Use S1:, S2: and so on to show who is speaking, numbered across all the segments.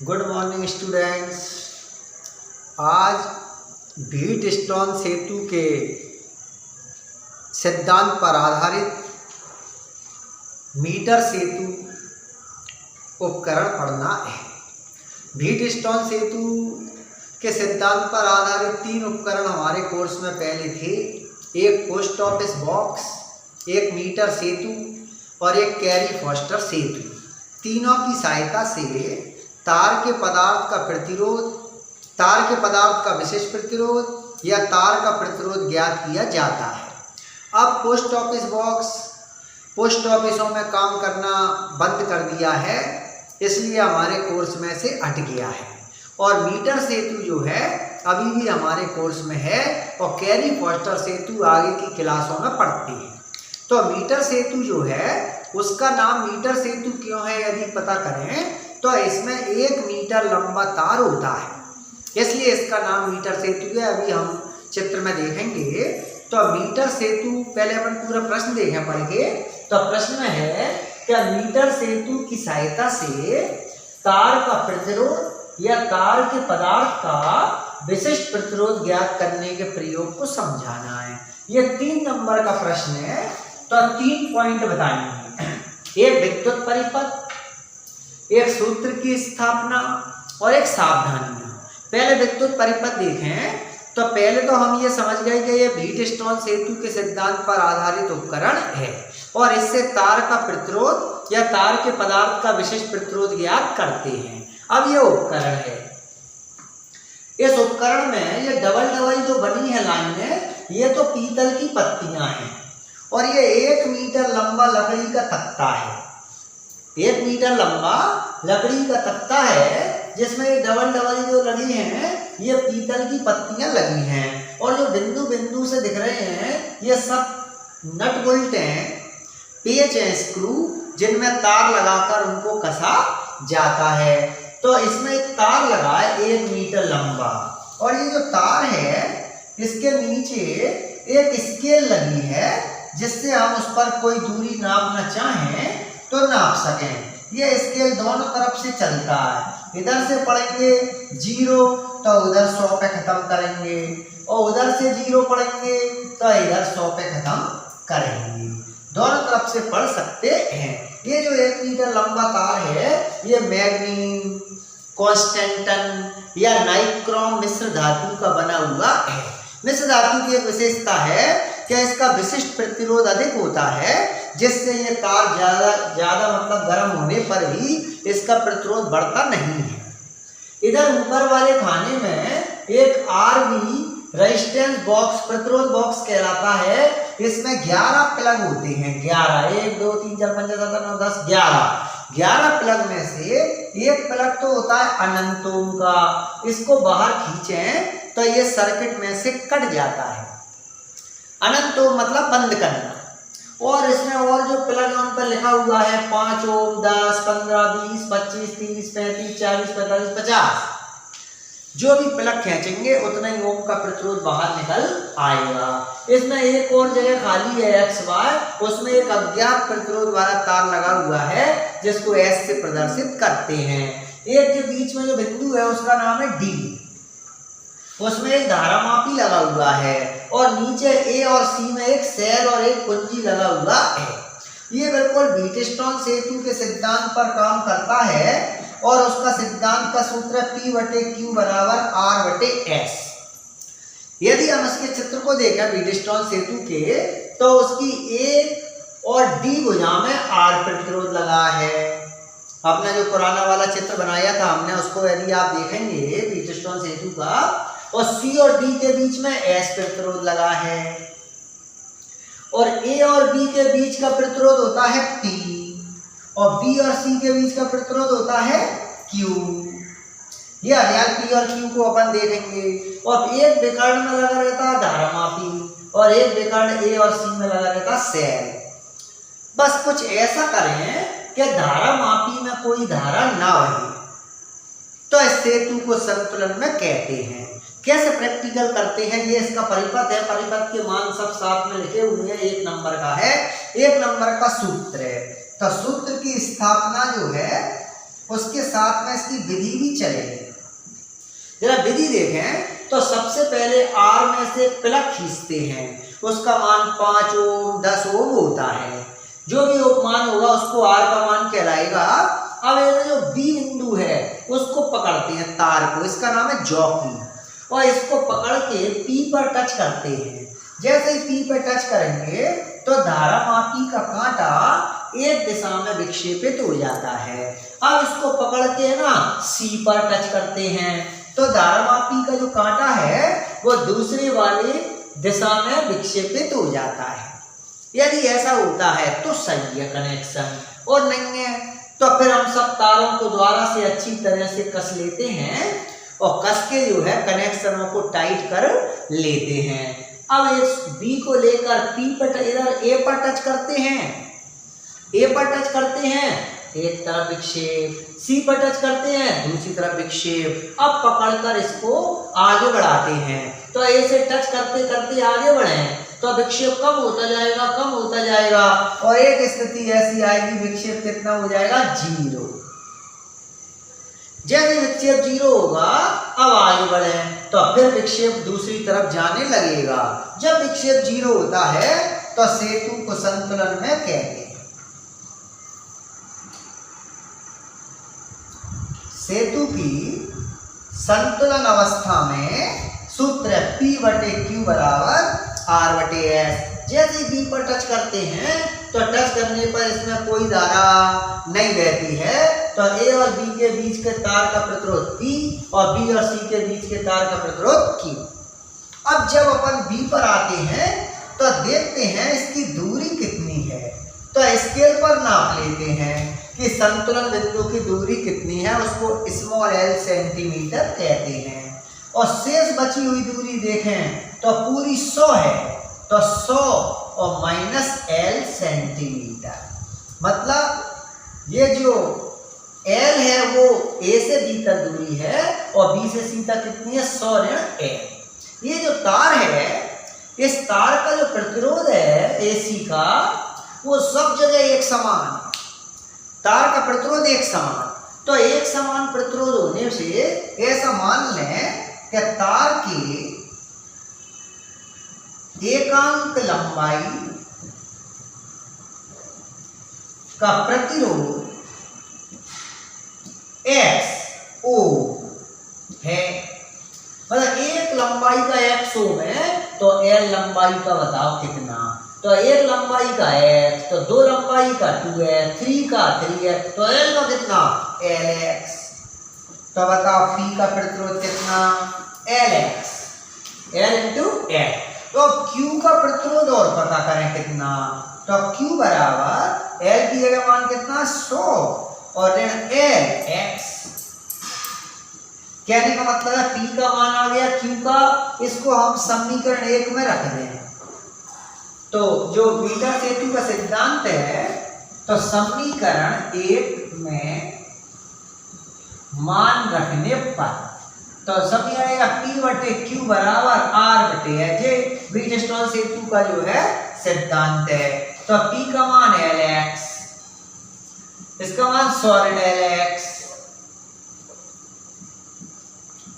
S1: Good morning students. आज Wheatstone सेतु के सिद्धांत पर आधारित मीटर सेतु उपकरण पढ़ना है। व्हीटस्टोन सेतु के सिद्धांत पर आधारित 3 उपकरण हमारे कोर्स में पहले थे। एक पोस्ट ऑफिस बॉक्स, एक मीटर सेतु और एक कैरी फॉस्टर सेतु। तीनों की सहायता से तार के पदार्थ का प्रतिरोध, तार के पदार्थ का विशेष प्रतिरोध या तार का प्रतिरोध ज्ञात किया जाता है। अब पोस्ट ऑफिस बॉक्स पोस्ट ऑफिसों में काम करना बंद कर दिया है, इसलिए हमारे कोर्स में से हट गया है। और मीटर सेतु जो है अभी भी हमारे कोर्स में है और कैरी फॉस्टर सेतु आगे की क्लासों में पढ़ते हैं। तो मीटर सेतु जो है उसका नाम मीटर सेतु क्यों है यदि पता करें तो इसमें 1 मीटर लंबा तार होता है, इसलिए इसका नाम मीटर सेतु है। अभी हम चित्र में देखेंगे। तो मीटर सेतु पहले अपन पूरा प्रश्न देखें पढ़ के। तो प्रश्न में है क्या मीटर सेतु की सहायता से तार का प्रतिरोध या तार के पदार्थ का विशिष्ट प्रतिरोध ज्ञात करने के प्रयोग को समझाना है। ये 3 नंबर का प्रश्न है। तो 3 पॉइंट बताएंगे। एक विद्युत परिपथ, एक सूत्र की स्थापना और एक सावधानियां। पहले विद्युत परिपथ देखें तो पहले तो हम ये समझ गए कि ये व्हीटस्टोन सेतु के सिद्धांत पर आधारित उपकरण है और इससे तार का प्रतिरोध या तार के पदार्थ का विशिष्ट प्रतिरोध ज्ञात करते हैं। अब ये उपकरण है। इस उपकरण में ये डबल जो बनी है लाइनें, ये तो पीतल की पत्तियां हैं और ये 1 मीटर लंबा लकड़ी का तख्ता है। 1 मीटर लंबा लकड़ी का तख्ता है जिसमें डबल जो लगी हैं ये पीतल की पत्तियां लगी हैं और जो बिंदु बिंदु से दिख रहे हैं ये सब नट बोल्ट हैं, पेच हैं, स्क्रू, जिनमें तार लगाकर उनको कसा जाता है। तो इसमें एक तार लगा है 1 मीटर लंबा और ये जो तार है इसके नीचे एक स्केल लगी है जिससे हम उस पर कोई दूरी नापना चाहें तो नाप सकें। ये स्केल दोनों तरफ से चलता है। इधर से पढ़ेंगे 0 तो उधर 100 पे खत्म करेंगे और उधर से 0 पढ़ेंगे तो इधर 100 पे खत्म करेंगे। दोनों तरफ से पढ़ सकते हैं। ये जो 1 मीटर लंबा तार है ये मैग्नीन, कॉन्स्टेंटन या नाइक्रोम मिश्र धातु का बना हुआ है। मिश्र धातु की एक विशेषता है कि इसका विशिष्ट प्रतिरोध अधिक होता है, जिससे ये तार ज्यादा मतलब गर्म होने पर भी इसका प्रतिरोध बढ़ता नहीं है। इधर ऊपर वाले खाने में एक RB रेजिस्टेंस बॉक्स प्रतिरोध बॉक्स कहलाता है। इसमें 11 प्लग होते हैं। 11 1 2 3 4 5 6 7 8 9 10 11 प्लग में से एक प्लग तो होता है अनंत ओम का। इसको बाहर खींचें तो ये सर्किट में से कट जाता है। अनंत ओम मतलब बंद करना। और इसमें और जो प्लग है उन पर लिखा हुआ है 5 ओम, 10, 15, 20, 25, 30, 35, 40, 45, 50। जो भी प्लग खींचेंगे उतना ही ओम का प्रतिरोध बाहर निकल आएगा। इसमें एक और जगह खाली है XY, उसमें एक अज्ञात प्रतिरोध वाला तार लगा हुआ है जिसको S से प्रदर्शित करते हैं। एक के बीच में जो बिंदु है उसका नाम है D, उसमें एक धारामापी लगा हुआ है और नीचे A और C में एक सेल और एक कुंजी लगा हुआ है। ये बिल्कुल व्हीटस्टोन सेतु के सिद्धांत पर काम करता है और उसका सिद्धांत का सूत्र P/Q बराबर R/S। यदि हम इसके चित्र को देखें व्हीटस्टोन सेतु के तो उसकी A और D भुजा में R प्रतिरोध लगा है। अपना जो पुराना वाला चित्र बनाया था हमने उसको यदि आप देखेंगे व्हीटस्टोन सेतु का, और C और D के बीच में S प्रतिरोध लगा है और A और B के बीच का प्रतिरोध होता है P और B और C के बीच का प्रतिरोध होता है Q। ये अज्ञात P और Q को अपन देखेंगे। और एक विकर्ण में लगा रहता है धारामापी और एक विकर्ण A और C में लगा रहता है सेल। बस कुछ ऐसा करें कि धारामापी में कोई धारा ना बहे तो इस सेतु को संतुलन में कहते हैं। कैसे प्रैक्टिकल करते हैं, ये इसका परिपथ है। परिपथ के मान सब साथ में लिखे हुए हैं। 1 नंबर का है, 1 नंबर का सूत्र है। तो सूत्र की स्थापना जो है उसके साथ में इसकी विधि भी चलेगी। जरा विधि देखें तो सबसे पहले आर में से प्लग खींचते हैं, उसका मान 5 ओम 10 ओम होता है। जो भी मान होगा उसको आर का मान कहलाएगा। अब ये जो बी बिंदु है उसको पकड़ते हैं तार को, इसका नाम है जॉकी, और इसको पकड़ के पी पर टच करते हैं। जैसे ही पी पर टच करेंगे तो धारामापी का कांटा एक दिशा में विक्षेपित हो जाता है। अब इसको पकड़ के ना सी पर टच करते हैं तो धारामापी का जो कांटा है वो दूसरे वाले दिशा में विक्षेपित हो जाता है। यदि ऐसा होता है तो सही है कनेक्शन, और नहीं है तो फिर हम सब तारों को द्वारा से अच्छी तरह से कस लेते हैं और कस के जो है कनेक्शनों को टाइट कर लेते हैं। अब इस बी को लेकर पी पर इधर ए पर टच करते हैं, ए पर टच करते हैं एक तरफ विक्षेप, सी पर टच करते हैं दूसरी तरफ विक्षेप। अब पकड़कर इसको आगे बढ़ाते हैं तो ए से टच करते करते आगे बढ़े तो विक्षेप कम होता जाएगा, कम होता जाएगा, और एक स्थिति ऐसी आएगी विक्षेप कितना हो जाएगा 0। जैसे विक्षेप 0 होगा अब आगे बढ़े तो फिर विक्षेप दूसरी तरफ जाने लगेगा। जब विक्षेप 0 होता है तो सेतु को संतुलन में कहते हैं। सेतु की संतुलन अवस्था में सूत्र है P/Q बराबर R/S। जैसे ही B पर टच करते हैं तो टच करने पर इसमें कोई धारा नहीं बहती है तो A और B के बीच के तार का प्रतिरोध P और B और C के बीच के तार का प्रतिरोध Q। अब जब अपन B पर आते हैं तो देखते हैं इसकी दूरी कितनी है, तो स्केल पर नाप लेते हैं कि संतुलन बिंदु की दूरी कितनी है, उसको स्मॉल l सेंटीमीटर कहते हैं। और शेष बची हुई दूरी देखें तो पूरी 100 है, तो 100 और माइनस l सेंटीमीटर, मतलब ये जो l है वो a से b तक दूरी है और b से c तक कितनी है 100 ऋण l। ये जो तार है इस तार का जो प्रतिरोध है AC का वो सब जगह एक समान है, तार का प्रतिरोध एक समान। तो एक समान प्रतिरोध होने से ऐसा मान लें कि तार की एकांक लंबाई का प्रतिरोध XO है, मतलब एक लंबाई का XO है तो L लंबाई का बताओ कितना, तो एक लंबाई का x, तो दो लंबाई का 2x, 3 का 3x, तो L का कितना LX। तो बताओ P का प्रतिरोध कितना LX, L into X। तो Q का प्रतिरोध और पता करें कितना, तो Q बराबर L की जगह मान कितना 100 और ऋण LX। कहने का मतलब है P का मान आ गया Q का, इसको हम समीकरण 1 में रख दें। तो जो मीटर सेतु का सिद्धांत है तो समीकरण 1 में मान रखने पर तो सभी आएगा P/Q बराबर R/S। ये ब्रिजस्टोन सेतु का जो है सिद्धांत है। तो P का मान LX, इसका मान 100 ऋण LX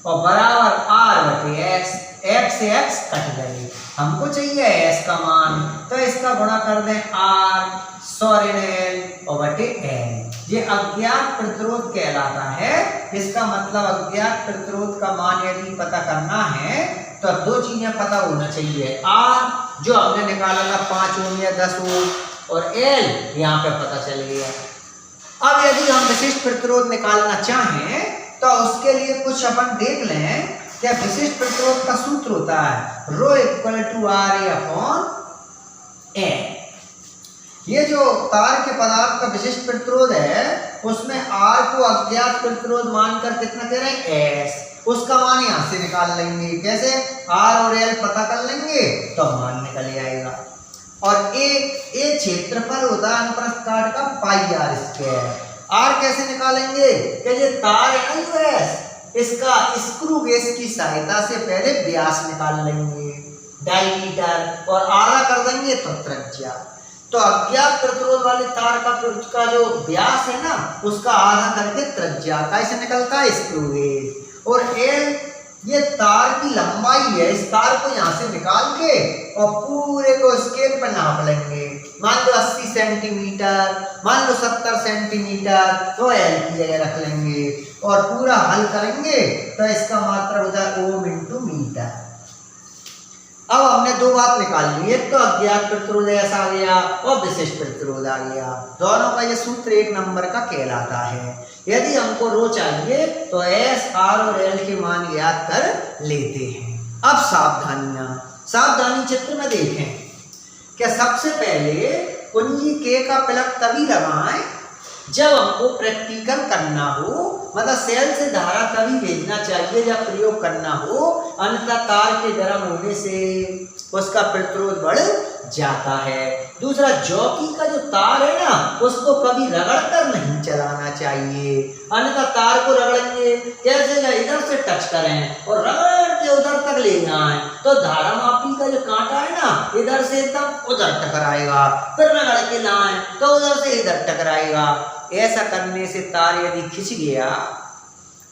S1: और बराबर R/S। X से X कट गए, हमको चाहिए S का मान, तो इसका गुणा कर दें R 100 ऋण L और बटे L। ये अज्ञात प्रतिरोध कहलाता है। इसका मतलब अज्ञात प्रतिरोध का मान यदि पता करना है तो दो चीजें पता होना चाहिए, R जो हमने निकाला था 5 ओम या 10 ओम, और L यहाँ पे पता चल गया। अब यदि हम विशिष्ट प्रतिरोध निकालना चाहें तो उसके लिए कुछ अपन देख लें। क्या विशिष्ट प्रतिरोध का सूत्र होता है ρ = RA/N। ये जो तार के पदार्थ का विशिष्ट प्रतिरोध है उसमें R को अज्ञात प्रतिरोध मानकर कितना कह रहे हैं S, उसका मान यहां से निकाल लेंगे। कैसे, R और L पता कर लेंगे तो मान निकल आएगा। और एक क्षेत्रफल होता है अनुप्रस्थ काट का πr²। R कैसे निकालेंगे कि ये तार है ना US, इसका स्क्रू गेज की सहायता से पहले व्यास निकाल लेंगे डायमीटर और आधा कर देंगे तो त्रिज्या। तो तो अज्ञात प्रतिरोध वाले तार का जो व्यास है ना उसका आधा करके त्रिज्या कैसे निकलता है स्क्रू गेज। और एल ये तार की लंबाई है, इस तार को यहाँ से निकाल के और पूरे को स्केल पर नाप लेंगे। मान लो 80 सेंटीमीटर, मान लो 70 सेंटीमीटर, तो एल की जगह रख लेंगे और पूरा हल करेंगे तो इसका मात्रा होता है ओम इंटू मीटर। अब हमने दो बात निकाल ली, एक तो अज्ञात प्रतिरोध एस आ गया और विशिष्ट प्रतिरोध आ गया। दोनों का ये सूत्र एक नंबर का कहलाता है। यदि हमको रो चाहिए तो एस, आर और एल के मान ज्ञात कर लेते हैं। अब सावधानी चित्र में देखें कि सबसे पहले कुंजी के का प्लग तभी लगाएं जब हमको प्रैक्टिकल करना हो, मतलब सेल से धारा तभी भेजना चाहिए जब प्रयोग करना हो, अन्यथा तार के गर्म होने से उसका प्रतिरोध बढ़ जाता है। दूसरा, जॉकी का जो तार है ना उसको कभी रगड़ कर नहीं चलाना चाहिए, अन्यथा तार को रगड़ेंगे कैसे, इधर से टच करें और रगड़ के उधर तक ले जाएं तो धारा मापी का जो कांटा है ना इधर से एकदम उधर टकराएगा, फिर रगड़ के लाएं तो उधर से इधर टकराएगा। ऐसा करने से तार यदि खिंच गया,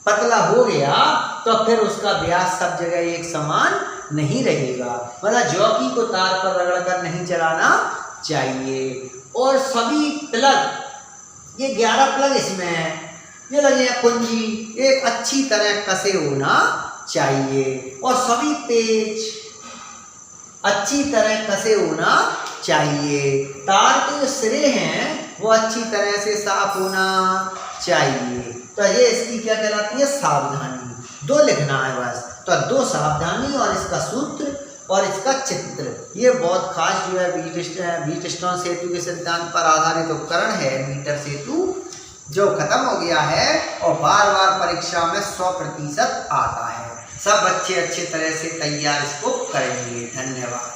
S1: पतला हो गया, तो फिर उसका व्यास सब जगह एक समान नहीं रहेगा। मतलब जॉकी को तार पर रगड़कर नहीं चलाना चाहिए। और सभी प्लग, ये 11 प्लग इसमें ये लगे हैं कुंजी, एक अच्छी तरह कसे होना चाहिए और सभी पेच अच्छी तरह कसे होना चाहिए। तार के जो सिरे हैं वो अच्छी तरह से साफ होना चाहिए। तो ये इसकी क्या कहलाती है, सावधानी। दो लिखना है बस, तो दो सावधानी और इसका सूत्र और इसका चित्र। ये बहुत खास जो है व्हीटस्टोन सेतु के सिद्धांत पर आधारित उपकरण है मीटर सेतु, जो खत्म हो गया है और बार बार परीक्षा में 100% आता है। सब बच्चे अच्छे तरह से तैयार इसको करेंगे। धन्यवाद।